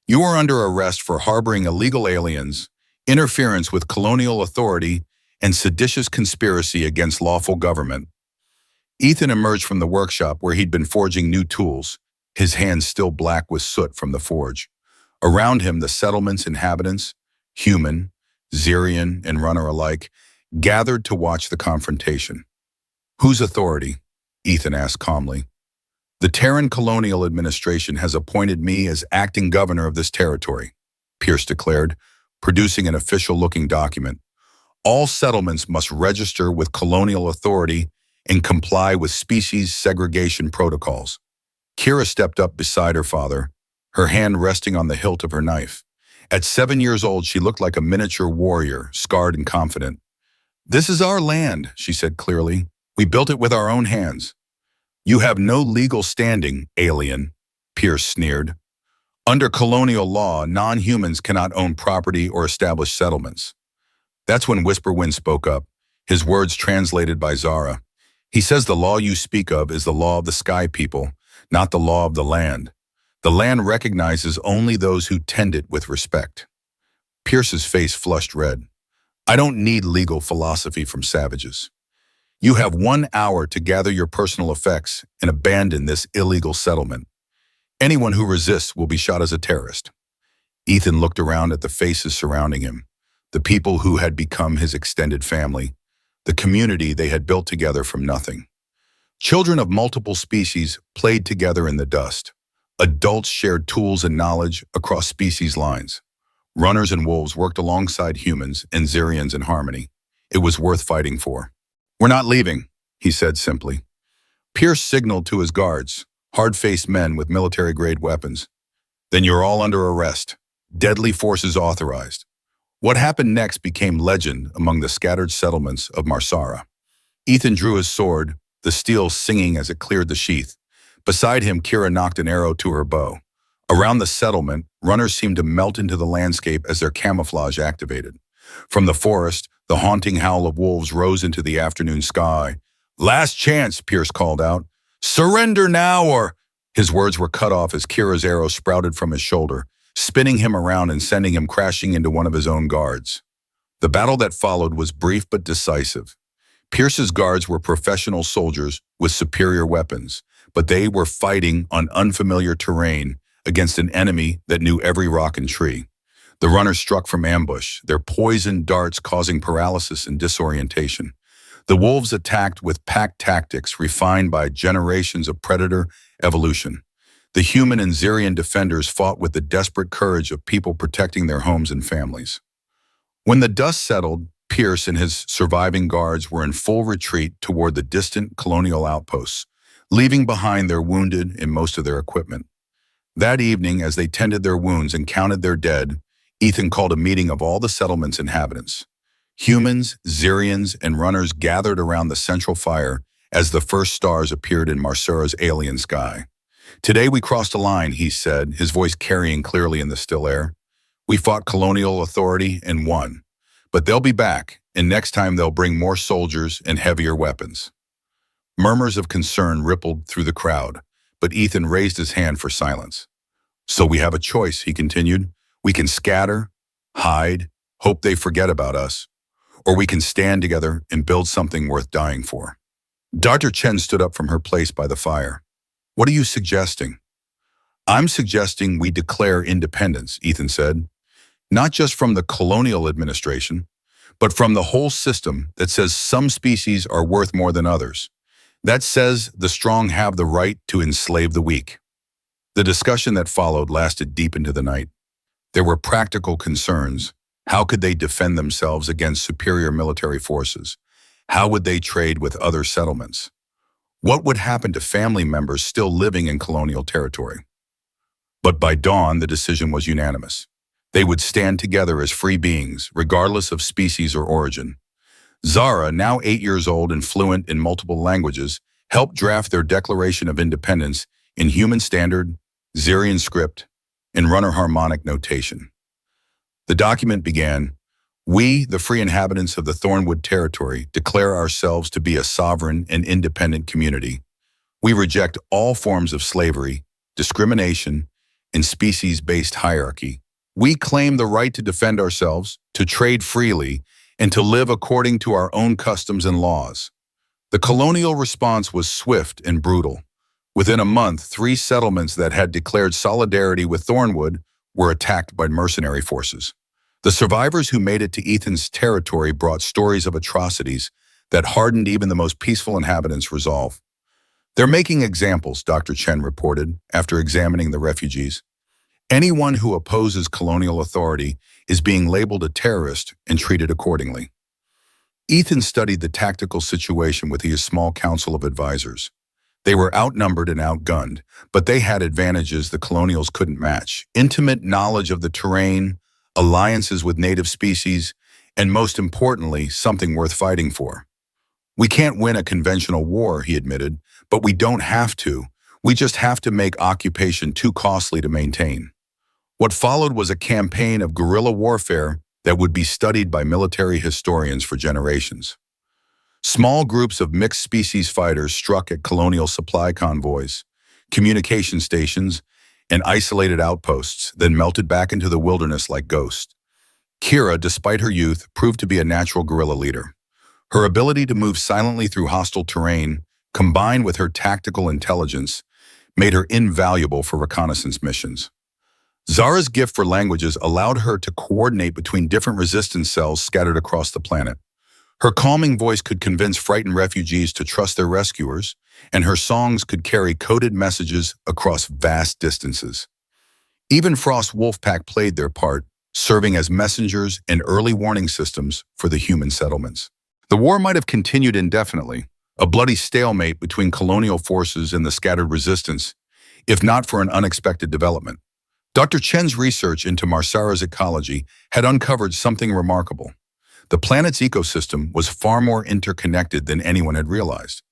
Speaker 1: "you are under arrest for harboring illegal aliens, interference with colonial authority, and seditious conspiracy against lawful government. Ethan emerged from the workshop where he'd been forging new tools, his hands still black with soot from the forge. Around him, the settlement's inhabitants, human, Zirian, and runner alike, gathered to watch the confrontation. Whose authority? Ethan asked calmly. The Terran Colonial Administration has appointed me as acting governor of this territory, Pierce declared, producing an official-looking document. All settlements must register with colonial authority and comply with species segregation protocols. Kira stepped up beside her father, her hand resting on the hilt of her knife. At 7 years old, she looked like a miniature warrior, scarred and confident. "This is our land," she said clearly. "We built it with our own hands." "You have no legal standing, alien," Pierce sneered. "Under colonial law, non-humans cannot own property or establish settlements." That's when Whisperwind spoke up, his words translated by Zara. "He says the law you speak of is the law of the sky people, not the law of the land. The land recognizes only those who tend it with respect." Pierce's face flushed red. "I don't need legal philosophy from savages. You have 1 hour to gather your personal effects and abandon this illegal settlement. Anyone who resists will be shot as a terrorist." Ethan looked around at the faces surrounding him, the people who had become his extended family, the community they had built together from nothing. Children of multiple species played together in the dust. Adults shared tools and knowledge across species lines. Runners and wolves worked alongside humans and Zirians in harmony. It was worth fighting for. "We're not leaving," he said simply. Pierce signaled to his guards, hard-faced men with military-grade weapons. "Then you're all under arrest. Deadly forces authorized." What happened next became legend among the scattered settlements of Marsara. Ethan drew his sword, the steel singing as it cleared the sheath. Beside him, Kira knocked an arrow to her bow. Around the settlement, runners seemed to melt into the landscape as their camouflage activated. From the forest, the haunting howl of wolves rose into the afternoon sky. "Last chance," Pierce called out. "Surrender now or—" His words were cut off as Kira's arrow sprouted from his shoulder, spinning him around and sending him crashing into one of his own guards. The battle that followed was brief but decisive. Pierce's guards were professional soldiers with superior weapons, but they were fighting on unfamiliar terrain against an enemy that knew every rock and tree. The runners struck from ambush, their poisoned darts causing paralysis and disorientation. The wolves attacked with pack tactics refined by generations of predator evolution. The human and Zirian defenders fought with the desperate courage of people protecting their homes and families. When the dust settled, Pierce and his surviving guards were in full retreat toward the distant colonial outposts, leaving behind their wounded and most of their equipment. That evening, as they tended their wounds and counted their dead, Ethan called a meeting of all the settlement's inhabitants. Humans, Zirians, and runners gathered around the central fire as the first stars appeared in Marsara's alien sky. "Today we crossed a line," he said, his voice carrying clearly in the still air. "We fought colonial authority and won. But they'll be back, and next time they'll bring more soldiers and heavier weapons." Murmurs of concern rippled through the crowd, but Ethan raised his hand for silence. "So we have a choice," he continued. "We can scatter, hide, hope they forget about us, or we can stand together and build something worth dying for." Dr. Chen stood up from her place by the fire. "What are you suggesting?" "I'm suggesting we declare independence," Ethan said. "Not just from the Colonial Administration, but from the whole system that says some species are worth more than others. That says the strong have the right to enslave the weak." The discussion that followed lasted deep into the night. There were practical concerns. How could they defend themselves against superior military forces? How would they trade with other settlements? What would happen to family members still living in colonial territory? But by dawn, the decision was unanimous. They would stand together as free beings, regardless of species or origin. Zara, now 8 years old and fluent in multiple languages, helped draft their Declaration of Independence in Human Standard, Zirian script, and runner harmonic notation. The document began, "We, the free inhabitants of the Thornwood Territory, declare ourselves to be a sovereign and independent community. We reject all forms of slavery, discrimination, and species-based hierarchy. We claim the right to defend ourselves, to trade freely, and to live according to our own customs and laws. The colonial response was swift and brutal. Within a month, 3 settlements that had declared solidarity with Thornwood were attacked by mercenary forces. The survivors who made it to Ethan's territory brought stories of atrocities that hardened even the most peaceful inhabitants' resolve. "They're making examples," Dr. Chen reported after examining the refugees. "Anyone who opposes colonial authority is being labeled a terrorist and treated accordingly." Ethan studied the tactical situation with his small council of advisors. They were outnumbered and outgunned, but they had advantages the colonials couldn't match: intimate knowledge of the terrain, alliances with native species, and most importantly, something worth fighting for. "We can't win a conventional war," he admitted, "but we don't have to. We just have to make occupation too costly to maintain." What followed was a campaign of guerrilla warfare that would be studied by military historians for generations. Small groups of mixed-species fighters struck at colonial supply convoys, communication stations, and isolated outposts, then melted back into the wilderness like ghosts. Kira, despite her youth, proved to be a natural guerrilla leader. Her ability to move silently through hostile terrain, combined with her tactical intelligence, made her invaluable for reconnaissance missions. Zara's gift for languages allowed her to coordinate between different resistance cells scattered across the planet. Her calming voice could convince frightened refugees to trust their rescuers, and her songs could carry coded messages across vast distances. Even Frost Wolfpack played their part, serving as messengers and early warning systems for the human settlements. The war might have continued indefinitely, a bloody stalemate between colonial forces and the scattered resistance, if not for an unexpected development. Dr. Chen's research into Marsara's ecology had uncovered something remarkable. The planet's ecosystem was far more interconnected than anyone had realized.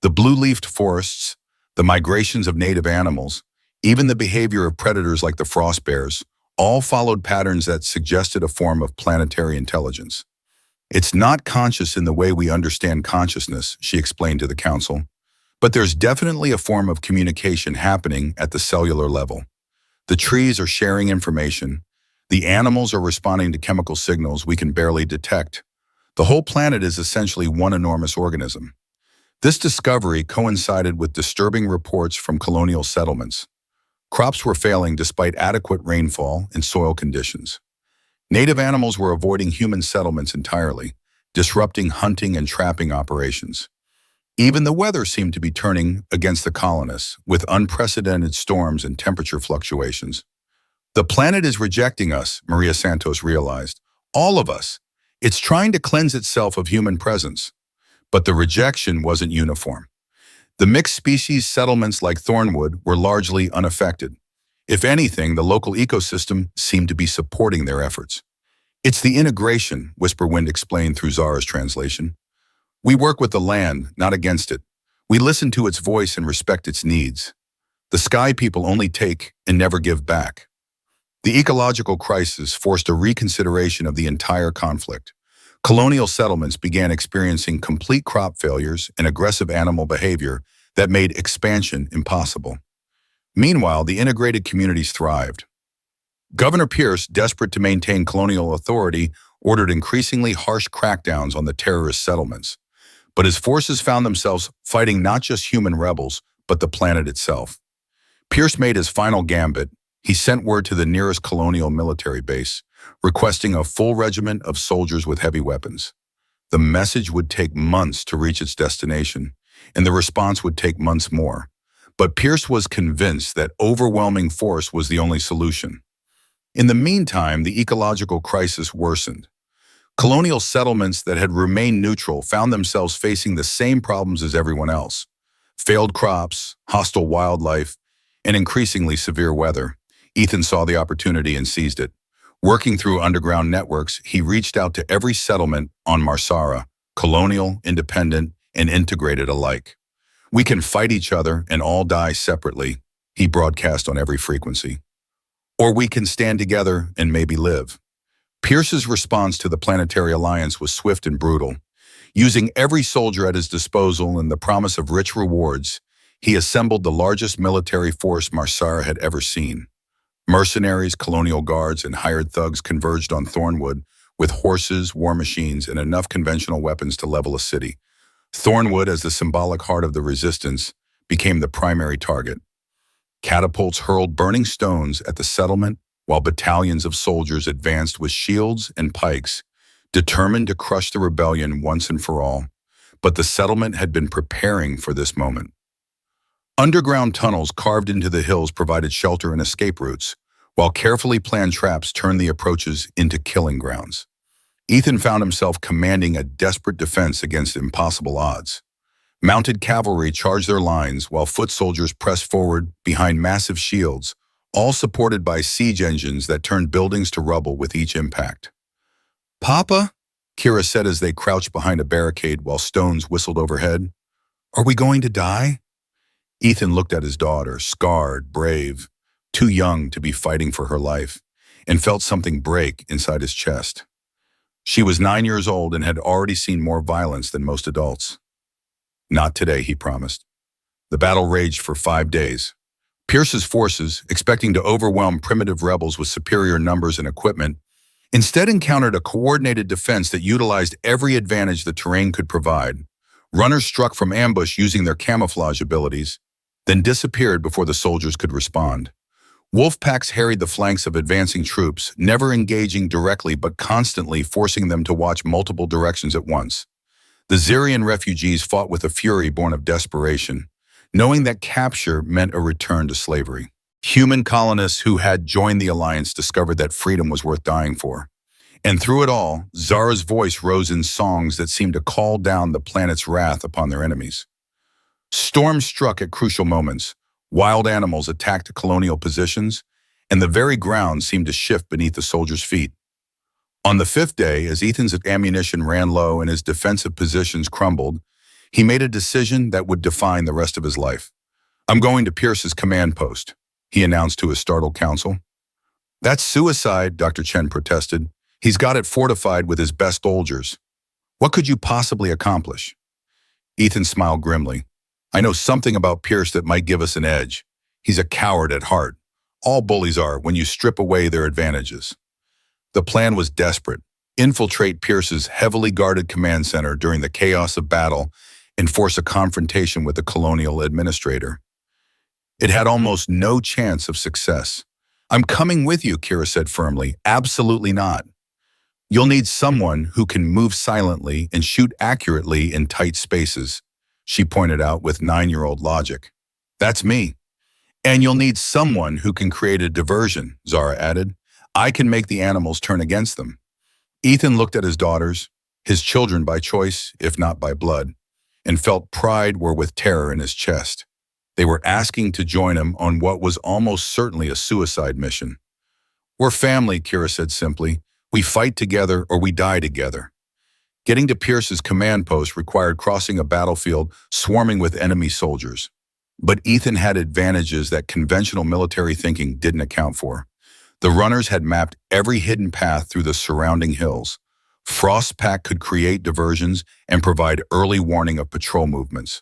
Speaker 1: The blue-leafed forests, the migrations of native animals, even the behavior of predators like the frost bears, all followed patterns that suggested a form of planetary intelligence. "It's not conscious in the way we understand consciousness," she explained to the council, "but there's definitely a form of communication happening at the cellular level. The trees are sharing information. The animals are responding to chemical signals we can barely detect. The whole planet is essentially one enormous organism." This discovery coincided with disturbing reports from colonial settlements. Crops were failing despite adequate rainfall and soil conditions. Native animals were avoiding human settlements entirely, disrupting hunting and trapping operations. Even the weather seemed to be turning against the colonists, with unprecedented storms and temperature fluctuations. "The planet is rejecting us," Maria Santos realized. "All of us. It's trying to cleanse itself of human presence." But the rejection wasn't uniform. The mixed-species settlements like Thornwood were largely unaffected. If anything, the local ecosystem seemed to be supporting their efforts. "It's the integration," Whisperwind explained through Zara's translation. "We work with the land, not against it. We listen to its voice and respect its needs. The Sky People only take and never give back." The ecological crisis forced a reconsideration of the entire conflict. Colonial settlements began experiencing complete crop failures and aggressive animal behavior that made expansion impossible. Meanwhile, the integrated communities thrived. Governor Pierce, desperate to maintain colonial authority, ordered increasingly harsh crackdowns on the terrorist settlements. But his forces found themselves fighting not just human rebels, but the planet itself. Pierce made his final gambit. He sent word to the nearest colonial military base, requesting a full regiment of soldiers with heavy weapons. The message would take months to reach its destination, and the response would take months more. But Pierce was convinced that overwhelming force was the only solution. In the meantime, the ecological crisis worsened. Colonial settlements that had remained neutral found themselves facing the same problems as everyone else: failed crops, hostile wildlife, and increasingly severe weather. Ethan saw the opportunity and seized it. Working through underground networks, he reached out to every settlement on Marsara, colonial, independent, and integrated alike. "We can fight each other and all die separately," he broadcast on every frequency. "Or we can stand together and maybe live." Pierce's response to the Planetary Alliance was swift and brutal. Using every soldier at his disposal and the promise of rich rewards, he assembled the largest military force Marsara had ever seen. Mercenaries, colonial guards, and hired thugs converged on Thornwood with horses, war machines, and enough conventional weapons to level a city. Thornwood, as the symbolic heart of the resistance, became the primary target. Catapults hurled burning stones at the settlement, while battalions of soldiers advanced with shields and pikes, determined to crush the rebellion once and for all. But the settlement had been preparing for this moment. Underground tunnels carved into the hills provided shelter and escape routes, while carefully planned traps turned the approaches into killing grounds. Ethan found himself commanding a desperate defense against impossible odds. Mounted cavalry charged their lines, while foot soldiers pressed forward behind massive shields, all supported by siege engines that turned buildings to rubble with each impact. "Papa?" Kira said as they crouched behind a barricade while stones whistled overhead. "Are we going to die?" Ethan looked at his daughter, scarred, brave, too young to be fighting for her life, and felt something break inside his chest. She was 9 years old and had already seen more violence than most adults. "Not today," he promised. The battle raged for 5 days. Pierce's forces, expecting to overwhelm primitive rebels with superior numbers and equipment, instead encountered a coordinated defense that utilized every advantage the terrain could provide. Runners struck from ambush using their camouflage abilities, then disappeared before the soldiers could respond. Wolf packs harried the flanks of advancing troops, never engaging directly but constantly forcing them to watch multiple directions at once. The Zarian refugees fought with a fury born of desperation, knowing that capture meant a return to slavery. Human colonists who had joined the alliance discovered that freedom was worth dying for. And through it all, Zara's voice rose in songs that seemed to call down the planet's wrath upon their enemies. Storms struck at crucial moments. Wild animals attacked colonial positions, and the very ground seemed to shift beneath the soldiers' feet. On the 5th day, as Ethan's ammunition ran low and his defensive positions crumbled, he made a decision that would define the rest of his life. "I'm going to Pierce's command post," he announced to his startled council. "That's suicide," Dr. Chen protested. "He's got it fortified with his best soldiers. What could you possibly accomplish?" Ethan smiled grimly. "I know something about Pierce that might give us an edge. He's a coward at heart. All bullies are when you strip away their advantages." The plan was desperate. Infiltrate Pierce's heavily guarded command center during the chaos of battle and force a confrontation with the Colonial Administrator. It had almost no chance of success. "I'm coming with you," Kira said firmly. "Absolutely not. You'll need someone who can move silently and shoot accurately in tight spaces," she pointed out with 9-year-old logic. "That's me. And you'll need someone who can create a diversion," Zara added. "I can make the animals turn against them." Ethan looked at his daughters, his children by choice, if not by blood, and felt pride were with terror in his chest. They were asking to join him on what was almost certainly a suicide mission. "We're family," Kira said simply. "We fight together or we die together." Getting to Pierce's command post required crossing a battlefield swarming with enemy soldiers. But Ethan had advantages that conventional military thinking didn't account for. The runners had mapped every hidden path through the surrounding hills. Frostpack could create diversions and provide early warning of patrol movements.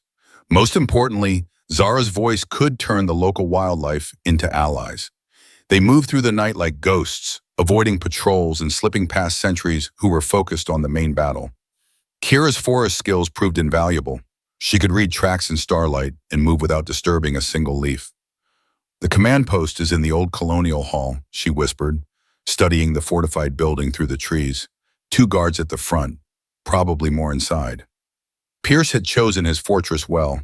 Speaker 1: Most importantly, Zara's voice could turn the local wildlife into allies. They moved through the night like ghosts, avoiding patrols and slipping past sentries who were focused on the main battle. Kira's forest skills proved invaluable. She could read tracks in starlight and move without disturbing a single leaf. "The command post is in the old colonial hall," she whispered, studying the fortified building through the trees. 2 guards at the front, probably more inside. Pierce had chosen his fortress well.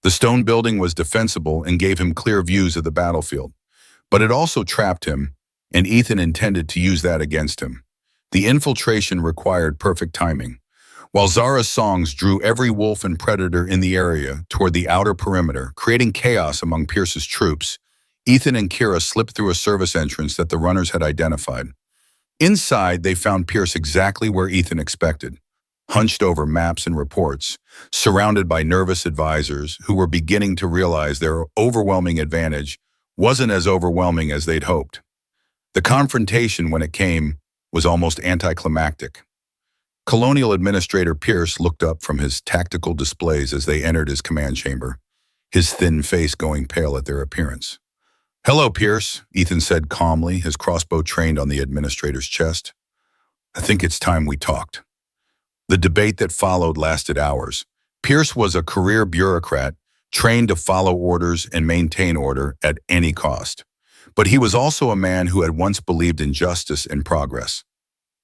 Speaker 1: The stone building was defensible and gave him clear views of the battlefield. But it also trapped him, and Ethan intended to use that against him. The infiltration required perfect timing. While Zara's songs drew every wolf and predator in the area toward the outer perimeter, creating chaos among Pierce's troops, Ethan and Kira slipped through a service entrance that the runners had identified. Inside, they found Pierce exactly where Ethan expected, hunched over maps and reports, surrounded by nervous advisors who were beginning to realize their overwhelming advantage wasn't as overwhelming as they'd hoped. The confrontation, when it came, was almost anticlimactic. Colonial Administrator Pierce looked up from his tactical displays as they entered his command chamber, his thin face going pale at their appearance. Hello, Pierce, Ethan said calmly, his crossbow trained on the administrator's chest. I think it's time we talked. The debate that followed lasted hours. Pierce was a career bureaucrat, trained to follow orders and maintain order at any cost. But he was also a man who had once believed in justice and progress.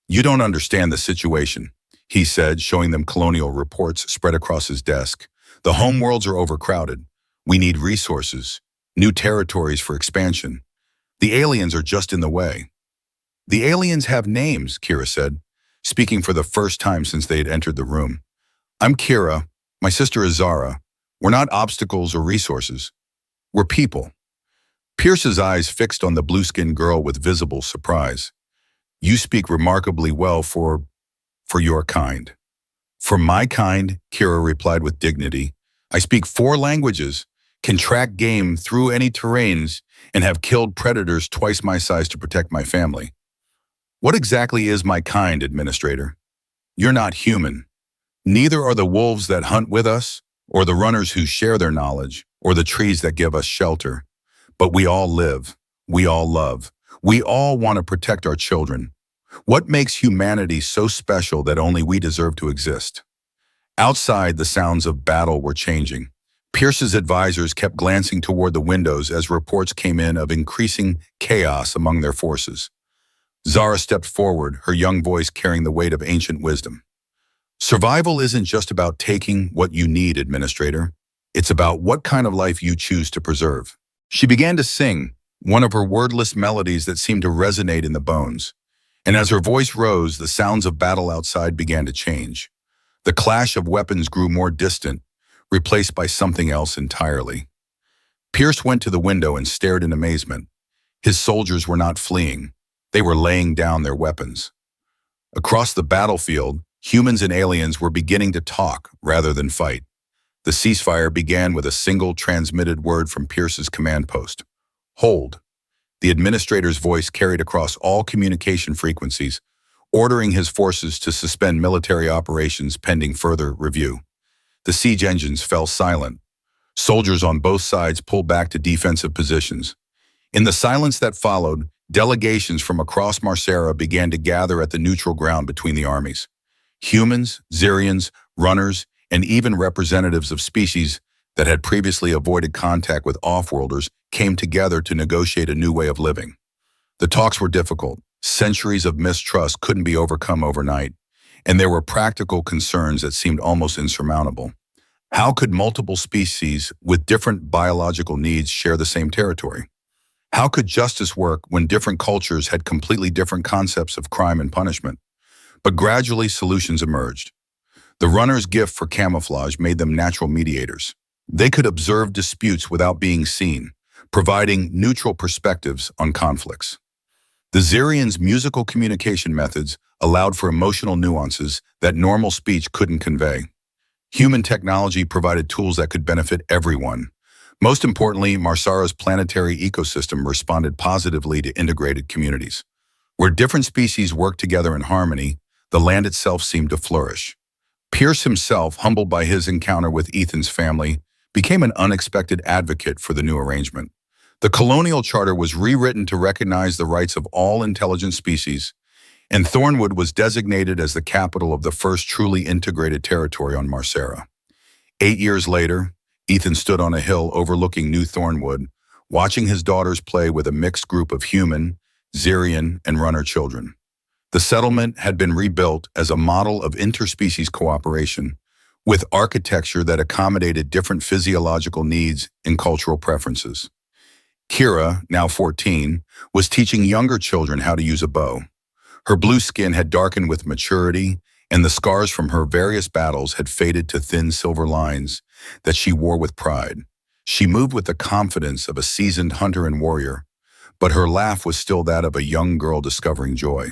Speaker 1: You don't understand the situation, he said, showing them colonial reports spread across his desk. The homeworlds are overcrowded. We need resources, new territories for expansion. The aliens are just in the way. The aliens have names, Kira said, speaking for the first time since they had entered the room. I'm Kira. My sister is Zara. We're not obstacles or resources. We're people. Pierce's eyes fixed on the blue-skinned girl with visible surprise. You speak remarkably well for your kind. For my kind, Kira replied with dignity. I speak 4 languages, can track game through any terrains, and have killed predators twice my size to protect my family. What exactly is my kind, Administrator? You're not human. Neither are the wolves that hunt with us, or the runners who share their knowledge, or the trees that give us shelter. But we all live. We all love. We all want to protect our children. What makes humanity so special that only we deserve to exist? Outside, the sounds of battle were changing. Pierce's advisors kept glancing toward the windows as reports came in of increasing chaos among their forces. Zara stepped forward, her young voice carrying the weight of ancient wisdom. Survival isn't just about taking what you need, Administrator. It's about what kind of life you choose to preserve. She began to sing, one of her wordless melodies that seemed to resonate in the bones. And as her voice rose, the sounds of battle outside began to change. The clash of weapons grew more distant, replaced by something else entirely. Pierce went to the window and stared in amazement. His soldiers were not fleeing. They were laying down their weapons. Across the battlefield, humans and aliens were beginning to talk rather than fight. The ceasefire began with a single transmitted word from Pierce's command post. Hold. The administrator's voice carried across all communication frequencies, ordering his forces to suspend military operations pending further review. The siege engines fell silent. Soldiers on both sides pulled back to defensive positions. In the silence that followed, delegations from across Marsara began to gather at the neutral ground between the armies. Humans, Zarians, runners, and even representatives of species that had previously avoided contact with off-worlders came together to negotiate a new way of living. The talks were difficult. Centuries of mistrust couldn't be overcome overnight, and there were practical concerns that seemed almost insurmountable. How could multiple species with different biological needs share the same territory? How could justice work when different cultures had completely different concepts of crime and punishment? But gradually solutions emerged. The runners' gift for camouflage made them natural mediators. They could observe disputes without being seen, providing neutral perspectives on conflicts. The Zarians' musical communication methods allowed for emotional nuances that normal speech couldn't convey. Human technology provided tools that could benefit everyone. Most importantly, Marsara's planetary ecosystem responded positively to integrated communities. Where different species worked together in harmony, the land itself seemed to flourish. Pierce himself, humbled by his encounter with Ethan's family, became an unexpected advocate for the new arrangement. The Colonial Charter was rewritten to recognize the rights of all intelligent species, and Thornwood was designated as the capital of the first truly integrated territory on Marsara. 8 years later, Ethan stood on a hill overlooking New Thornwood, watching his daughters play with a mixed group of human, Zarian, and runner children. The settlement had been rebuilt as a model of interspecies cooperation, with architecture that accommodated different physiological needs and cultural preferences. Kira, now 14, was teaching younger children how to use a bow. Her blue skin had darkened with maturity, and the scars from her various battles had faded to thin silver lines that she wore with pride. She moved with the confidence of a seasoned hunter and warrior, but her laugh was still that of a young girl discovering joy.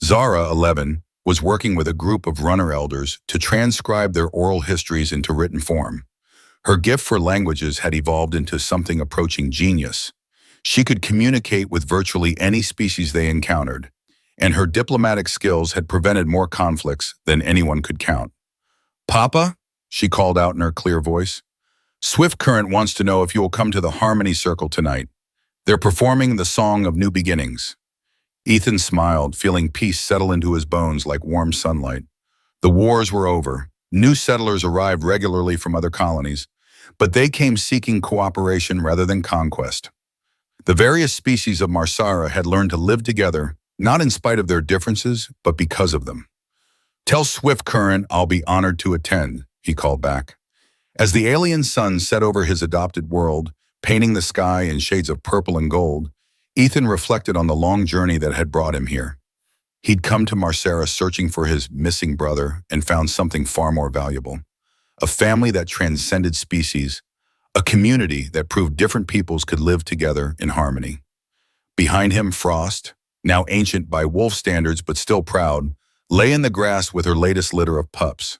Speaker 1: Zara, 11, was working with a group of runner elders to transcribe their oral histories into written form. Her gift for languages had evolved into something approaching genius. She could communicate with virtually any species they encountered, and her diplomatic skills had prevented more conflicts than anyone could count. "Papa," she called out in her clear voice, "Swift Current wants to know if you will come to the Harmony Circle tonight. They're performing the song of new beginnings. Ethan smiled, feeling peace settle into his bones like warm sunlight. The wars were over. New settlers arrived regularly from other colonies, but they came seeking cooperation rather than conquest. The various species of Marsara had learned to live together, not in spite of their differences, but because of them. "Tell Swift Current I'll be honored to attend," he called back. As the alien sun set over his adopted world, painting the sky in shades of purple and gold, Ethan reflected on the long journey that had brought him here. He'd come to Marsara searching for his missing brother and found something far more valuable. A family that transcended species, a community that proved different peoples could live together in harmony. Behind him, Frost, now ancient by wolf standards but still proud, lay in the grass with her latest litter of pups.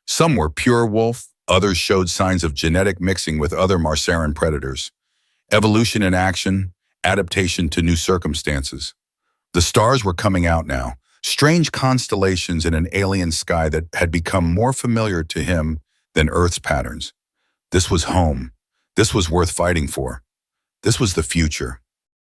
Speaker 1: Some were pure wolf, others showed signs of genetic mixing with other Marsaran predators. Evolution in action, adaptation to new circumstances. The stars were coming out now, strange constellations in an alien sky that had become more familiar to him than Earth's patterns. This was home. This was worth fighting for. This was the future.